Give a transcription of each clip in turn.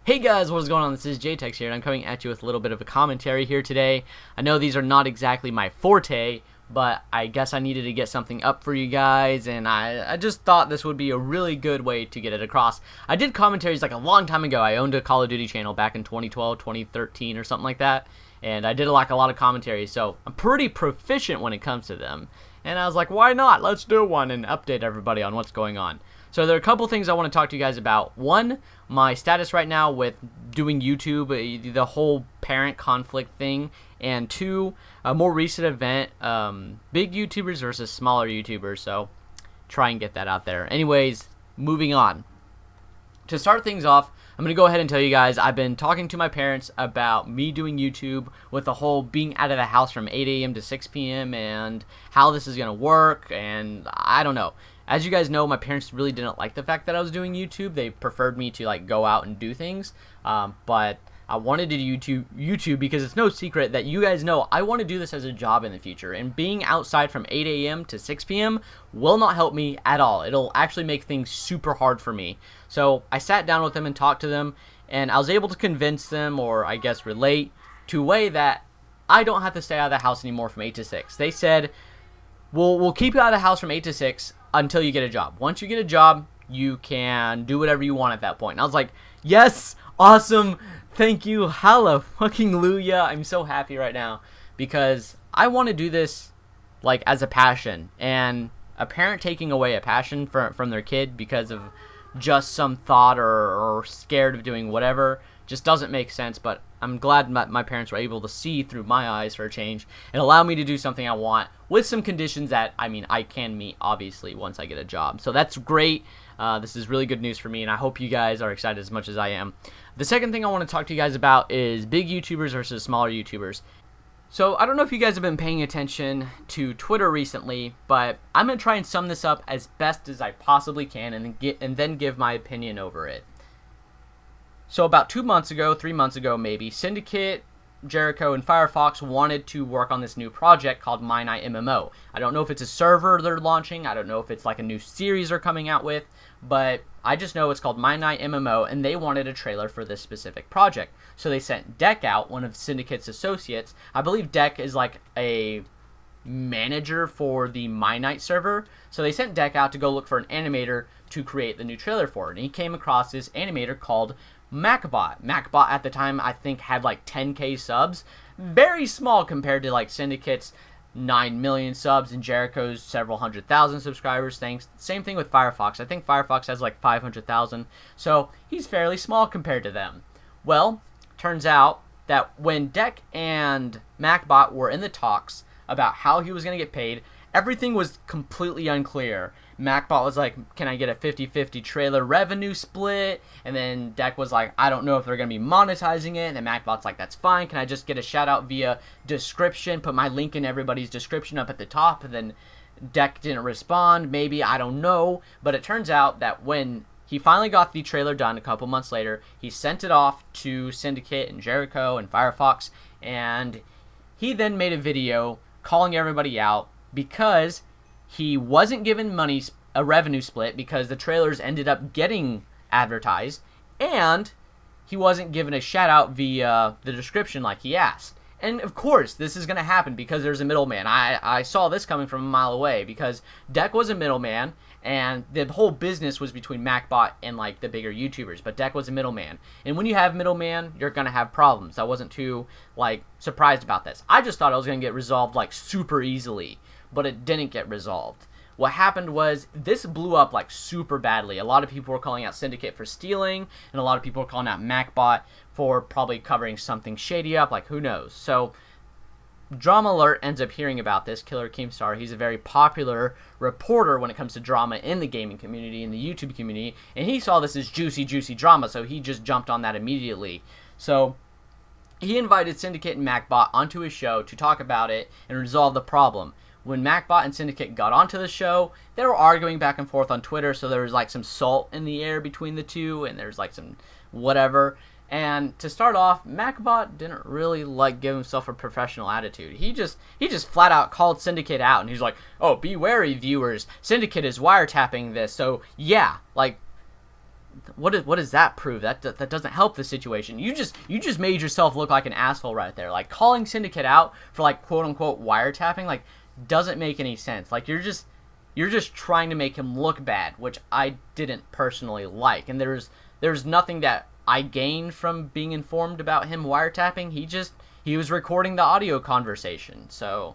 Hey guys, what is going on? This is Jaytax here, and I'm coming at you with a little bit of a commentary here today. I know these are not exactly my forte, but I guess I needed to get something up for you guys, and I just thought this would be a really good way to get it across. I did commentaries like a long time ago. I owned a Call of Duty channel back in 2012, 2013, or something like that, and I did like a lot of commentaries, so I'm pretty proficient when it comes to them. And I was like, why not? Let's do one and update everybody on what's going on. So there are a couple things I want to talk to you guys about. One, my status right now with doing YouTube, the whole parent conflict thing. And two, a more recent event, big YouTubers versus smaller YouTubers. So try and get that out there. Anyways, moving on. To start things off, I'm going to go ahead and tell you guys I've been talking to my parents about me doing YouTube with the whole being out of the house from 8 a.m. to 6 p.m. and how this is going to work, and I don't know. As you guys know, my parents really didn't like the fact that I was doing YouTube. They preferred me to like go out and do things, but I wanted to do YouTube because it's no secret that you guys know I want to do this as a job in the future, and being outside from 8 a.m. to 6 p.m. will not help me at all. It'll actually make things super hard for me. So I sat down with them and talked to them, and I was able to convince them, or I guess relate, to a way that I don't have to stay out of the house anymore from 8 to 6. They said, we'll keep you out of the house from 8 to 6 until you get a job. Once you get a job, you can do whatever you want at that point. And I was like, yes, awesome, thank you, hallelujah. I'm so happy right now because I want to do this like as a passion, and a parent taking away a passion from their kid because of just some thought or scared of doing whatever just doesn't make sense. But I'm glad my parents were able to see through my eyes for a change and allow me to do something I want with some conditions that, I mean, I can meet, obviously, once I get a job. So that's great. This is really good news for me, and I hope you guys are excited as much as I am. The second thing I want to talk to you guys about is big YouTubers versus smaller YouTubers. So I don't know if you guys have been paying attention to Twitter recently, but I'm going to try and sum this up as best as I possibly can and then give my opinion over it. So about 2 months ago, 3 months ago maybe, Syndicate, Jericho, and Firefox wanted to work on this new project called My Night MMO. I don't know if it's a server they're launching, I don't know if it's like a new series they're coming out with, but I just know it's called My Night MMO, and they wanted a trailer for this specific project. So they sent Deck out, one of Syndicate's associates. I believe Deck is like a manager for the My Night server. So they sent Deck out to go look for an animator to create the new trailer for it. And he came across this animator called MacBot. MacBot at the time I think had like 10k subs. Very small compared to like Syndicate's 9 million subs and Jericho's several 100,000 subscribers. Same thing with Firefox. I think Firefox has like 500,000. So he's fairly small compared to them. Well, turns out that when Deck and MacBot were in the talks about how he was going to get paid, everything was completely unclear. MacBot was like, can I get a 50-50 trailer revenue split? And then Deck was like, I don't know if they're going to be monetizing it. And then MacBot's like, that's fine. Can I just get a shout out via description? Put my link in everybody's description up at the top. And then Deck didn't respond. Maybe, I don't know. But it turns out that when he finally got the trailer done a couple months later, he sent it off to Syndicate and Jericho and Firefox. And he then made a video calling everybody out because he wasn't given a revenue split because the trailers ended up getting advertised, and he wasn't given a shout out via the description like he asked. And of course, this is going to happen because there's a middleman. I saw this coming from a mile away because Deck was a middleman, and the whole business was between MacBot and like the bigger YouTubers, but Deck was a middleman. And when you have middleman, you're going to have problems. I wasn't too like surprised about this. I just thought it was going to get resolved like super easily, but it didn't get resolved. What happened was this blew up like super badly. A lot of people were calling out Syndicate for stealing, and a lot of people were calling out MacBot for probably covering something shady up, like who knows. So Drama Alert ends up hearing about this. Killer Keemstar, he's a very popular reporter when it comes to drama in the gaming community, in the YouTube community, and he saw this as juicy drama, so he just jumped on that immediately. So he invited Syndicate and MacBot onto his show to talk about it and resolve the problem. When MacBot and Syndicate got onto the show, they were arguing back and forth on Twitter, so there was like some salt in the air between the two, and there's like some whatever. And to start off, MacBot didn't really like give himself a professional attitude. He just flat out called Syndicate out, and he's like, "Oh, be wary, viewers. Syndicate is wiretapping this." So yeah, like what does that prove? That doesn't help the situation. You just made yourself look like an asshole right there. Like, calling Syndicate out for, like, quote unquote wiretapping, like, doesn't make any sense. Like, you're just trying to make him look bad, which I didn't personally like. And there's nothing that I gained from being informed about him wiretapping. He was recording the audio conversation. So,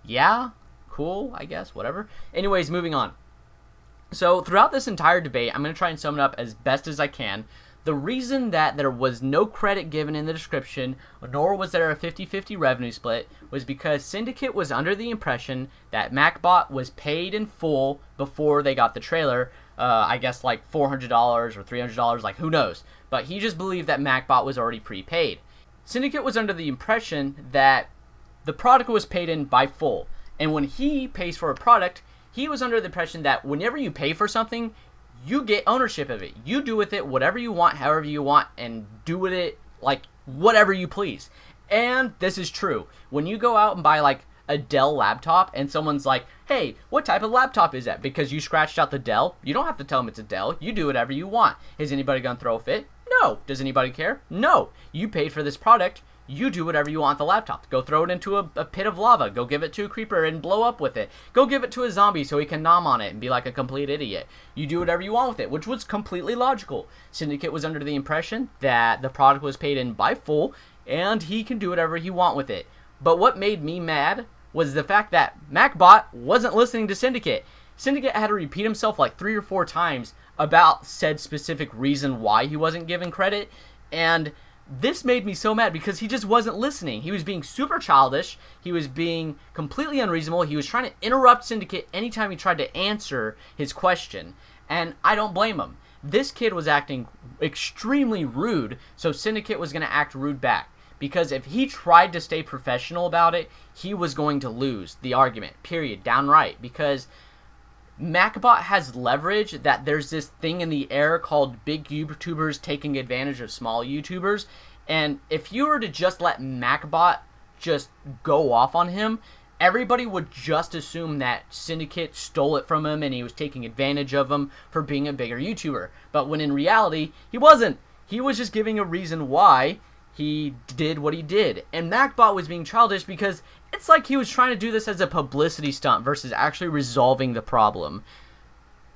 yeah, cool, I guess, whatever. Anyways, moving on. So, throughout this entire debate, I'm going to try and sum it up as best as I can. The reason that there was no credit given in the description, nor was there a 50-50 revenue split, was because Syndicate was under the impression that MacBot was paid in full before they got the trailer. I guess like $400 or $300, like, who knows. But he just believed that MacBot was already prepaid. Syndicate was under the impression that the product was paid in by full. And when he pays for a product, he was under the impression that whenever you pay for something, you get ownership of it. You do with it whatever you want, however you want, and do with it like whatever you please. And this is true. When you go out and buy like a Dell laptop and someone's like, hey, what type of laptop is that? Because you scratched out the Dell, you don't have to tell them it's a Dell. You do whatever you want. Is anybody going to throw a fit? No. Does anybody care? No. You paid for this product. You do whatever you want with the laptop. Go throw it into a pit of lava. Go give it to a creeper and blow up with it. Go give it to a zombie so he can nom on it and be like a complete idiot. You do whatever you want with it, which was completely logical. Syndicate was under the impression that the product was paid in by full and he can do whatever he want with it. But what made me mad was the fact that MacBot wasn't listening to Syndicate. Syndicate had to repeat himself like 3 or 4 times about said specific reason why he wasn't given credit, and this made me so mad because he just wasn't listening. He was being super childish. He was being completely unreasonable. He was trying to interrupt Syndicate anytime he tried to answer his question, and I don't blame him. This kid was acting extremely rude, so Syndicate was going to act rude back. Because if he tried to stay professional about it, he was going to lose the argument, period, downright. Because MacBot has leverage that there's this thing in the air called big YouTubers taking advantage of small YouTubers. And if you were to just let MacBot just go off on him, everybody would just assume that Syndicate stole it from him and he was taking advantage of him for being a bigger YouTuber. But when in reality, he wasn't. He was just giving a reason why he did what he did. And MacBot was being childish because it's like he was trying to do this as a publicity stunt versus actually resolving the problem.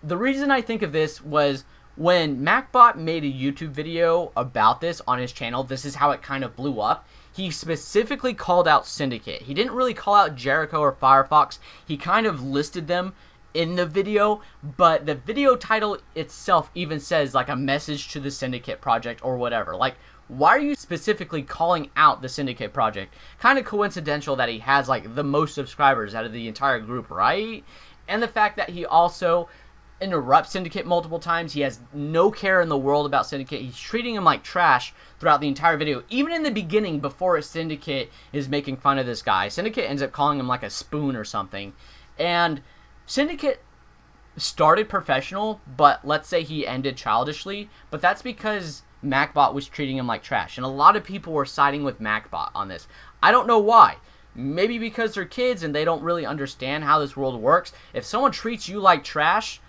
The reason I think of this was when MacBot made a YouTube video about this on his channel. This is how it kind of blew up. He specifically called out Syndicate. He didn't really call out Jericho or Firefox. He kind of listed them in the video, but the video title itself even says like a message to the Syndicate project or whatever. Like, why are you specifically calling out the Syndicate project? Kind of coincidental that he has like the most subscribers out of the entire group, right? And the fact that he also interrupts Syndicate multiple times. He has no care in the world about Syndicate. He's treating him like trash throughout the entire video. Even in the beginning, before Syndicate is making fun of this guy, Syndicate ends up calling him like a spoon or something. And Syndicate started professional, but let's say he ended childishly. But that's because MacBot was treating him like trash. And a lot of people were siding with MacBot on this. I don't know why. Maybe because they're kids and they don't really understand how this world works. If someone treats you like trash,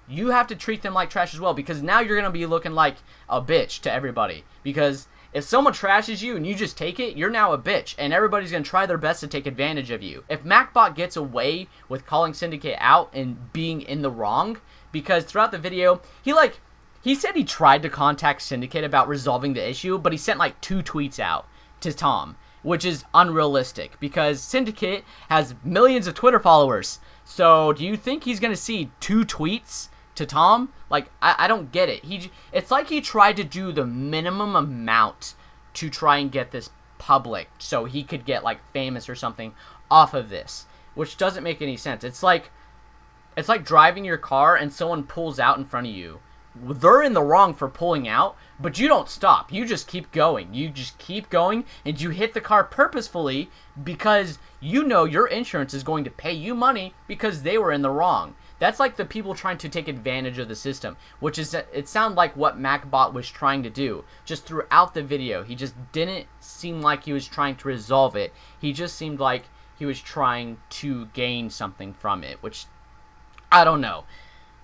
you have to treat them like trash as well. Because now you're going to be looking like a bitch to everybody. Because if someone trashes you and you just take it, you're now a bitch. And everybody's going to try their best to take advantage of you. If MacBot gets away with calling Syndicate out and being in the wrong, because throughout the video, he said he tried to contact Syndicate about resolving the issue, but he sent like 2 tweets out to Tom, which is unrealistic because Syndicate has millions of Twitter followers. So do you think he's going to see 2 tweets to Tom? Like, I don't get it. It's like he tried to do the minimum amount to try and get this public so he could get like famous or something off of this, which doesn't make any sense. It's like driving your car and someone pulls out in front of you. They're in the wrong for pulling out, but you don't stop. You just keep going. You just keep going, and you hit the car purposefully because you know your insurance is going to pay you money because they were in the wrong. That's like the people trying to take advantage of the system, which is, it sounded like what MacBot was trying to do. Just throughout the video, he just didn't seem like he was trying to resolve it. He just seemed like he was trying to gain something from it, which I don't know.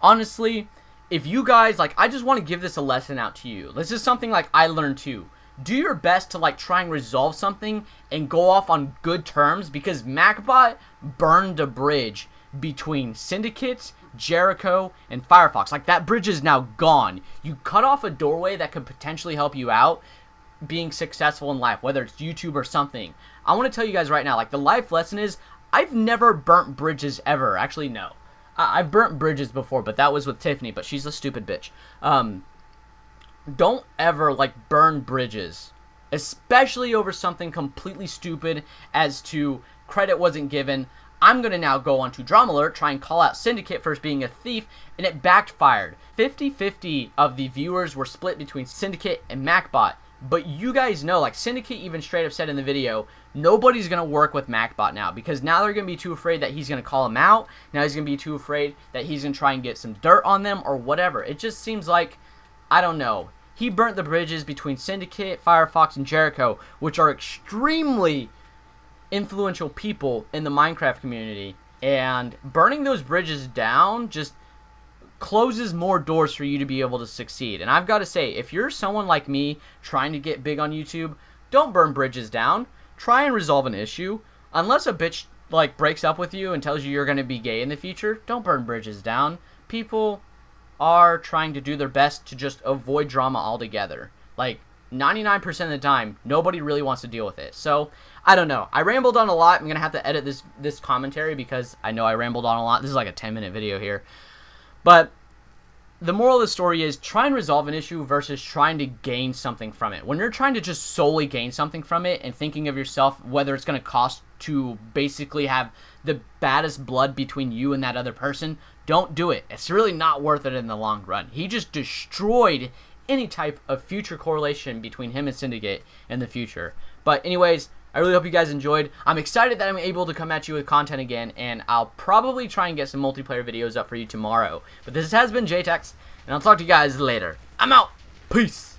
Honestly, if you guys, like, I just want to give this a lesson out to you. This is something, like, I learned too. Do your best to, like, try and resolve something and go off on good terms, because MacBot burned a bridge between Syndicate, Jericho, and Firefox. Like, that bridge is now gone. You cut off a doorway that could potentially help you out being successful in life, whether it's YouTube or something. I want to tell you guys right now, like, the life lesson is, I've never burnt bridges ever. Actually, no. I've burnt bridges before, but that was with Tiffany, but she's a stupid bitch. Don't ever, like, burn bridges, especially over something completely stupid as to credit wasn't given. I'm going to now go on to Drama Alert, try and call out Syndicate for being a thief, and it backfired. 50-50 of the viewers were split between Syndicate and MacBot. But you guys know, like, Syndicate even straight up said in the video, nobody's going to work with MacBot now, because now they're going to be too afraid that he's going to call him out. Now he's going to be too afraid that he's going to try and get some dirt on them or whatever. It just seems like, I don't know. He burnt the bridges between Syndicate, Firefox, and Jericho, which are extremely influential people in the Minecraft community. And burning those bridges down just closes more doors for you to be able to succeed. And I've got to say, if you're someone like me trying to get big on YouTube, don't burn bridges down. Try and resolve an issue. Unless a bitch, like, breaks up with you and tells you you're going to be gay in the future, don't burn bridges down. People are trying to do their best to just avoid drama altogether. Like, 99% of the time, nobody really wants to deal with it. So, I don't know. I rambled on a lot. I'm going to have to edit this commentary because I know I rambled on a lot. This is like a 10-minute video here. But the moral of the story is, try and resolve an issue versus trying to gain something from it. When you're trying to just solely gain something from it and thinking of yourself, whether it's going to cost to basically have the baddest blood between you and that other person, don't do it. It's really not worth it in the long run. He just destroyed any type of future correlation between him and Syndicate in the future. But anyways, I really hope you guys enjoyed. I'm excited that I'm able to come at you with content again, and I'll probably try and get some multiplayer videos up for you tomorrow. But this has been Jaytax, and I'll talk to you guys later. I'm out. Peace.